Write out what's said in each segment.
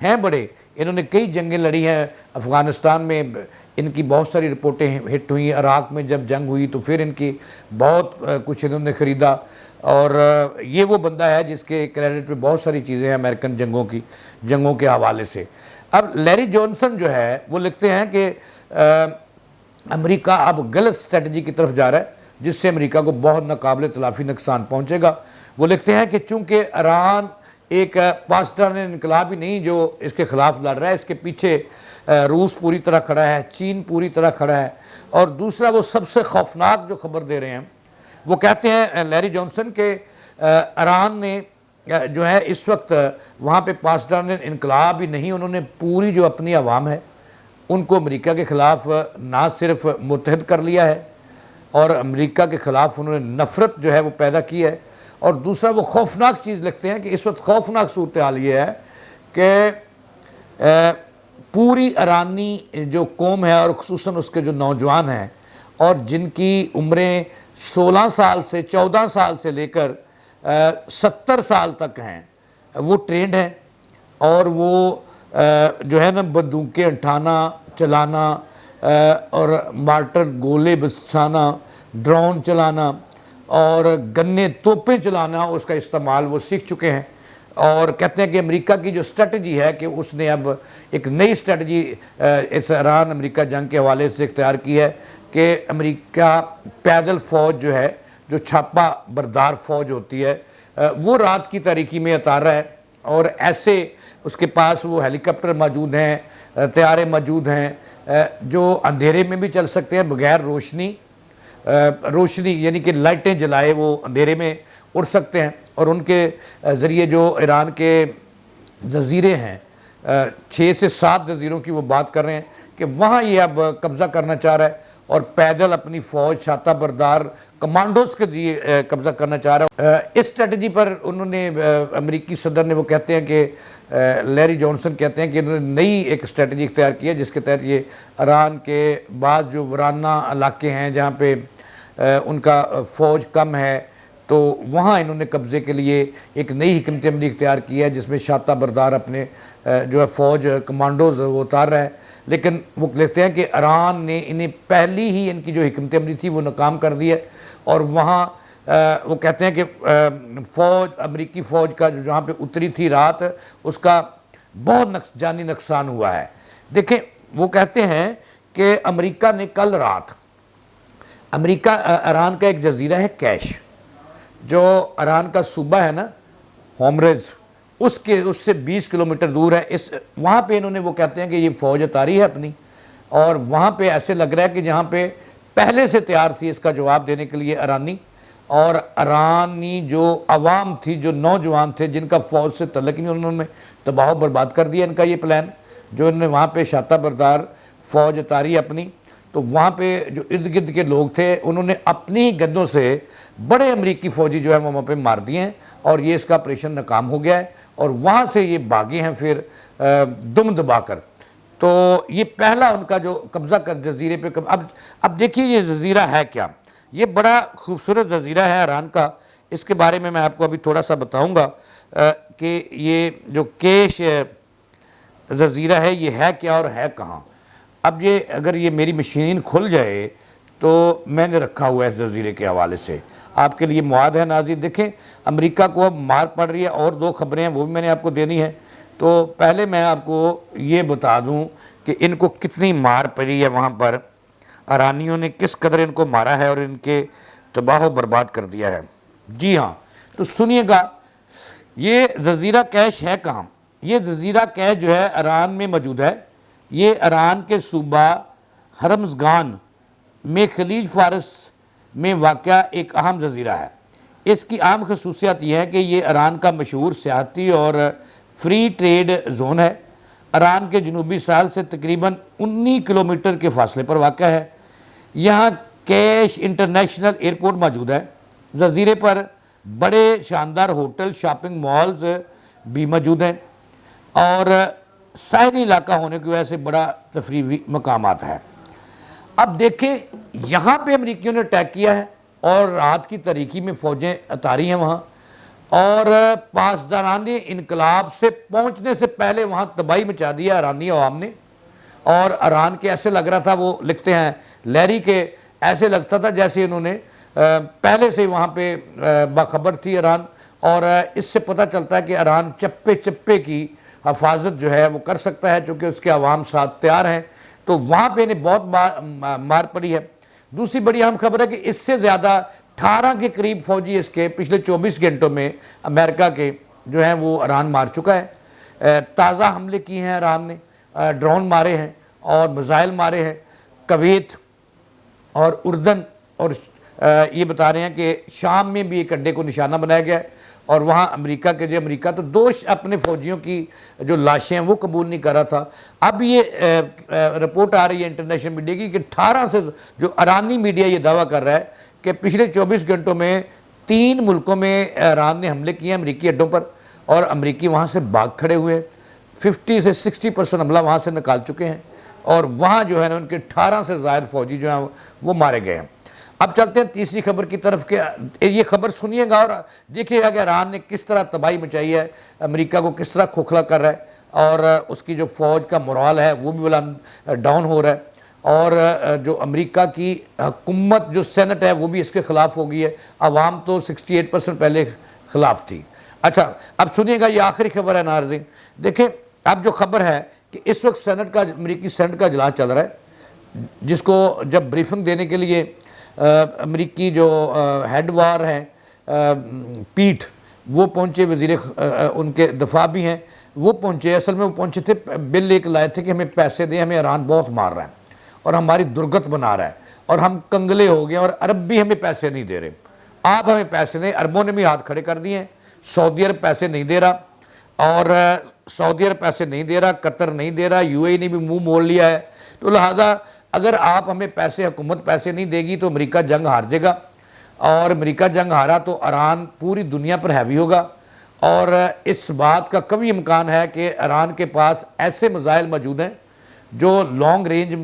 ہیں بڑے، انہوں نے کئی جنگیں لڑی ہیں افغانستان میں، ان کی بہت ساری رپورٹیں ہٹ ہوئیں، عراق میں جب جنگ ہوئی تو پھر ان کی بہت کچھ انہوں نے خریدا، اور یہ وہ بندہ ہے جس کے کریڈٹ پہ بہت ساری چیزیں ہیں امریکن جنگوں کے حوالے سے۔ اب لیری جانسن جو ہے وہ لکھتے ہیں کہ امریکہ اب غلط اسٹریٹجی کی طرف جا رہا ہے جس سے امریکہ کو بہت ناقابل تلافی نقصان پہنچے گا۔ وہ لکھتے ہیں کہ چونکہ ایران ایک پاسداران انقلاب ہی نہیں جو اس کے خلاف لڑ رہا ہے، اس کے پیچھے روس پوری طرح کھڑا ہے، چین پوری طرح کھڑا ہے، اور دوسرا وہ سب سے خوفناک جو خبر دے رہے ہیں، وہ کہتے ہیں لیری جانسن کہ ایران نے جو ہے اس وقت وہاں پہ پاسداران انقلاب ہی نہیں، انہوں نے پوری جو اپنی عوام ہے ان کو امریکہ کے خلاف نہ صرف متحد کر لیا ہے، اور امریکہ کے خلاف انہوں نے نفرت جو ہے وہ پیدا کی ہے، اور دوسرا وہ خوفناک چیز لکھتے ہیں کہ اس وقت خوفناک صورتحال یہ ہے کہ پوری ایرانی جو قوم ہے اور خصوصاً اس کے جو نوجوان ہیں اور جن کی عمریں 16 سال سے 14 سال سے لے کر 70 سال تک ہیں، وہ ٹرینڈ ہیں، اور وہ جو ہے نا بندوقیں اٹھانا، چلانا، اور مارٹر گولے بسانا، ڈرون چلانا اور گنے توپیں چلانا، اس کا استعمال وہ سیکھ چکے ہیں، اور کہتے ہیں کہ امریکہ کی جو اسٹریٹجی ہے کہ اس نے اب ایک نئی اسٹریٹجی اس ایران امریکہ جنگ کے حوالے سے اختیار کی ہے کہ امریکہ پیدل فوج جو ہے، جو چھاپا بردار فوج ہوتی ہے، وہ رات کی تاریکی میں اتار رہا ہے، اور ایسے اس کے پاس وہ ہیلی کاپٹر موجود ہیں، طیارے موجود ہیں جو اندھیرے میں بھی چل سکتے ہیں بغیر روشنی یعنی کہ لائٹیں جلائے وہ اندھیرے میں اڑ سکتے ہیں، اور ان کے ذریعے جو ایران کے جزیرے ہیں 6 سے 7 جزیروں کی وہ بات کر رہے ہیں کہ وہاں یہ اب قبضہ کرنا چاہ رہا ہے، اور پیدل اپنی فوج چھاتا بردار کمانڈوز کے ذریعے قبضہ کرنا چاہ رہا ہے۔ اس اسٹریٹجی پر انہوں نے امریکی صدر نے وہ کہتے ہیں کہ لیری جانسن کہتے ہیں کہ انہوں نے نئی ایک اسٹریٹجی اختیار کی ہے جس کے تحت یہ ایران کے بعض جو ویرانہ علاقے ہیں جہاں پہ ان کا فوج کم ہے، تو وہاں انہوں نے قبضے کے لیے ایک نئی حکمت عملی اختیار کی ہے جس میں چھاتا بردار اپنے جو ہے فوج کمانڈوز وہ اتار رہا ہے، لیکن وہ کہتے ہیں کہ ایران نے انہیں پہلی ہی ان کی جو حکمت عملی تھی وہ ناکام کر دی ہے، اور وہاں وہ کہتے ہیں کہ امریکی فوج کا جو جہاں پہ اتری تھی رات، اس کا بہت جانی نقصان ہوا ہے۔ دیکھیں وہ کہتے ہیں کہ امریکہ نے کل رات ایران کا ایک جزیرہ ہے کیش، جو ایران کا صوبہ ہے نا ہومرز، اس سے 20 کلومیٹر دور ہے، وہاں پہ انہوں نے وہ کہتے ہیں کہ یہ فوج اتاری ہے اپنی، اور وہاں پہ ایسے لگ رہا ہے کہ جہاں پہ پہلے سے تیار تھی اس کا جواب دینے کے لیے ایرانی، اور ایرانی جو عوام تھی، جو نوجوان تھے جن کا فوج سے تعلق نہیں، انہوں نے تباہ و برباد کر دیا ان کا یہ پلان، جو انہوں نے وہاں پہ چھاتا بردار فوج اتاری اپنی، تو وہاں پہ جو ارد گرد کے لوگ تھے انہوں نے اپنی گنوں سے بڑے امریکی فوجی جو ہے وہاں پہ مار دیے ہیں، اور یہ اس کا آپریشن ناکام ہو گیا ہے، اور وہاں سے یہ بھاگے ہیں پھر دم دبا کر۔ تو یہ پہلا ان کا جو قبضہ کر جزیرے پہ اب دیکھیے یہ جزیرہ ہے کیا، یہ بڑا خوبصورت جزیرہ ہے ایران کا، اس کے بارے میں آپ کو ابھی تھوڑا سا بتاؤں گا کہ یہ جو کیش جزیرہ ہے یہ ہے کیا اور ہے کہاں۔ اب یہ اگر یہ میری مشین کھل جائے تو میں نے رکھا ہوا ہے اس جزیرے کے حوالے سے، آپ کے لیے مواد ہے ناظرین۔ دیکھیں امریکہ کو اب مار پڑ رہی ہے، اور 2 خبریں ہیں وہ بھی میں نے آپ کو دینی ہے، تو پہلے میں آپ کو یہ بتا دوں کہ ان کو کتنی مار پڑی ہے، وہاں پر ایرانیوں نے کس قدر ان کو مارا ہے اور ان کے تباہ و برباد کر دیا ہے۔ جی ہاں، تو سنیے گا یہ جزیرہ کیش ہے کہاں۔ یہ جزیرہ کیش جو ہے ایران میں موجود ہے، یہ ایران کے صوبہ ہرمزگان میں خلیج فارس میں واقع ایک اہم جزیرہ ہے۔ اس کی عام خصوصیت یہ ہے کہ یہ ایران کا مشہور سیاحتی اور فری ٹریڈ زون ہے۔ ایران کے جنوبی ساحل سے تقریباً 19 کلومیٹر کے فاصلے پر واقع ہے۔ یہاں کیش انٹرنیشنل ایئرپورٹ موجود ہے۔ جزیرے پر بڑے شاندار ہوٹل، شاپنگ مالز بھی موجود ہیں، اور ساحلی علاقہ ہونے کی وجہ سے بڑا تفریحی مقامات ہے۔ اب دیکھیں یہاں پہ امریکیوں نے اٹیک کیا ہے، اور رات کی تاریکی میں فوجیں اتاری ہیں وہاں، اور پاسداران انقلاب سے پہنچنے سے پہلے وہاں تباہی مچا دیا ایرانی عوام نے، اور ایران کے ایسے لگ رہا تھا، وہ لکھتے ہیں لیری کے، ایسے لگتا تھا جیسے انہوں نے پہلے سے وہاں پہ باخبر تھی ایران، اور اس سے پتہ چلتا ہے کہ ایران چپے چپے کی حفاظت جو ہے وہ کر سکتا ہے، چونکہ اس کے عوام ساتھ تیار ہیں، تو وہاں پہ انہیں بہت مار پڑی ہے۔ دوسری بڑی اہم خبر ہے کہ اس سے زیادہ 18 کے قریب فوجی اس کے پچھلے 24 گھنٹوں میں امریکہ کے جو ہیں وہ ایران مار چکا ہے۔ تازہ حملے کیے ہیں ایران نے، ڈرون مارے ہیں اور میزائل مارے ہیں۔ کویت اور اردن اور یہ بتا رہے ہیں کہ شام میں بھی ایک اڈے کو نشانہ بنایا گیا ہے، اور وہاں امریکہ کے امریکہ تو دوش اپنے فوجیوں کی جو لاشیں ہیں وہ قبول نہیں کر رہا تھا۔ اب یہ رپورٹ آ رہی ہے انٹرنیشنل میڈیا کی کہ 18 سے جو ایرانی میڈیا یہ دعویٰ کر رہا ہے کہ پچھلے 24 گھنٹوں میں 3 ملکوں میں ایران نے حملے کیے ہیں امریکی اڈوں پر، اور امریکی وہاں سے بھاگ کھڑے ہوئے ہیں۔ 50 سے 60% حملہ وہاں سے نکال چکے ہیں، اور وہاں جو ہے نا ان کے 18 سے زائد فوجی جو ہیں وہ مارے گئے ہیں۔ اب چلتے ہیں تیسری خبر کی طرف کہ یہ خبر سنیے گا اور دیکھیے گا کہ ایران نے کس طرح تباہی مچائی ہے، امریکہ کو کس طرح کھوکھلا کر رہا ہے، اور اس کی جو فوج کا مورال ہے وہ بھی بلند ڈاؤن ہو رہا ہے، اور جو امریکہ کی حکومت جو سینٹ ہے وہ بھی اس کے خلاف ہو گئی ہے۔ عوام تو 68% پہلے خلاف تھی۔ اچھا اب سنیے گا، یہ آخری خبر ہے ناظرین۔ دیکھیں اب جو خبر ہے کہ اس وقت سینٹ کا امریکی سینٹ کا اجلاس چل رہا ہے، جس کو جب بریفنگ دینے کے لیے امریکی جو ہیڈ وار ہیں پیٹ وہ پہنچے، وزیر ان کے دفاع بھی ہیں وہ پہنچے، اصل میں وہ پہنچے تھے بل ایک لائے تھے کہ ہمیں پیسے دیں، ہمیں ایران بہت مار رہا ہے اور ہماری درگت بنا رہا ہے اور ہم کنگلے ہو گئے، اور عرب بھی ہمیں پیسے نہیں دے رہے، آپ ہمیں پیسے نہیں، عربوں نے بھی ہاتھ کھڑے کر دیے ہیں، سعودی عرب پیسے نہیں دے رہا، اور سعودی عرب پیسے نہیں دے رہا، قطر نہیں دے رہا، یو اے نے بھی منہ موڑ لیا ہے، تو لہٰذا اگر آپ ہمیں پیسے، حکومت پیسے نہیں دے گی تو امریکہ جنگ ہار جائے گا، اور امریکہ جنگ ہارا تو ایران پوری دنیا پر ہیوی ہوگا، اور اس بات کا قوی امکان ہے کہ ایران کے پاس ایسے میزائل موجود ہیں جو لانگ رینج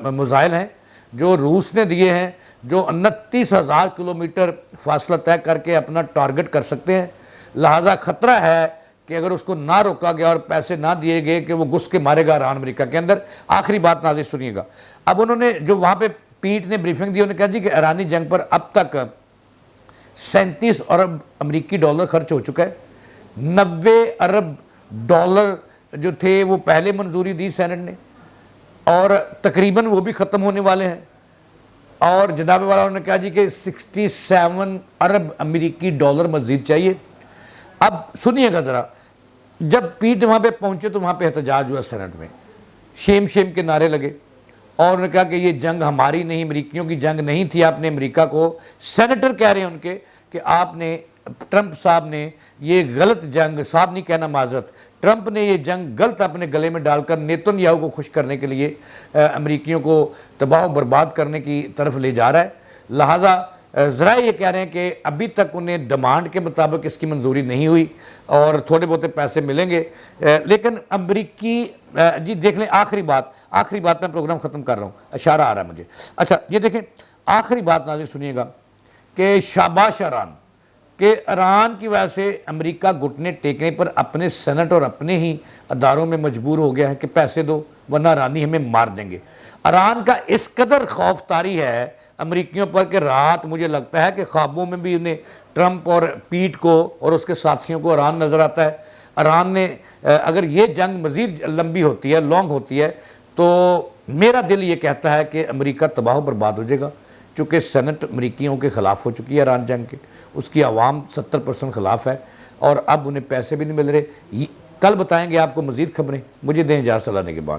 میزائل ہیں، جو روس نے دیے ہیں، جو 29,000 کلومیٹر فاصلہ طے کر کے اپنا ٹارگٹ کر سکتے ہیں، لہٰذا خطرہ ہے کہ اگر اس کو نہ روکا گیا اور پیسے نہ دیے گئے کہ وہ گھس کے مارے گا ایران امریکہ کے اندر۔ آخری بات ناظرین سنیے گا، اب انہوں نے جو وہاں پہ پیٹ نے بریفنگ دی، انہوں نے کہا جی کہ ایرانی جنگ پر اب تک 37 ارب امریکی ڈالر خرچ ہو چکا ہے، 90 ارب ڈالر جو تھے وہ پہلے منظوری دی سینٹ نے، اور تقریباً وہ بھی ختم ہونے والے ہیں، اور جناب والا انہوں نے کہا جی کہ 67 ارب امریکی ڈالر مزید چاہیے۔ اب سنیے گا ذرا، جب پیٹ وہاں پہ پہنچے تو وہاں پہ احتجاج ہوا سینٹ میں، شیم شیم کے نعرے لگے، اور انہوں نے کہا کہ یہ جنگ ہماری نہیں، امریکیوں کی جنگ نہیں تھی، آپ نے امریکہ کو، سینیٹر کہہ رہے ہیں ان کے کہ آپ نے، ٹرمپ صاحب نے یہ غلط جنگ، صاحب نہیں کہنا معذرت، ٹرمپ نے یہ جنگ غلط اپنے گلے میں ڈال کر نیتن یاہو کو خوش کرنے کے لیے امریکیوں کو تباہ و برباد کرنے کی طرف لے جا رہا ہے، لہٰذا ذرائع یہ کہہ رہے ہیں کہ ابھی تک انہیں ڈیمانڈ کے مطابق اس کی منظوری نہیں ہوئی، اور تھوڑے بہت پیسے ملیں گے، لیکن امریکی جی دیکھ لیں آخری بات میں پروگرام ختم کر رہا ہوں، اشارہ آ رہا ہے مجھے۔ اچھا یہ دیکھیں آخری بات ناظرین سنیے گا کہ شاباش ایران، کہ ایران کی وجہ سے امریکہ گھٹنے ٹیکنے پر اپنے سینٹ اور اپنے ہی اداروں میں مجبور ہو گیا ہے کہ پیسے دو ورنہ ایرانی ہمیں مار دیں گے۔ ایران کا اس قدر خوف طاری ہے امریکیوں پر کہ رات مجھے لگتا ہے کہ خوابوں میں بھی انہیں ٹرمپ اور پیٹ کو اور اس کے ساتھیوں کو ایران نظر آتا ہے۔ ایران نے اگر یہ جنگ مزید لمبی ہوتی ہے، لانگ ہوتی ہے، تو میرا دل یہ کہتا ہے کہ امریکہ تباہ و برباد ہو جائے گا، چونکہ سینٹ امریکیوں کے خلاف ہو چکی ہے ایران جنگ کے، اس کی عوام 70% خلاف ہے، اور اب انہیں پیسے بھی نہیں مل رہے۔ کل بتائیں گے آپ کو مزید خبریں، مجھے دیں اجازت اللہ نے کے بعد۔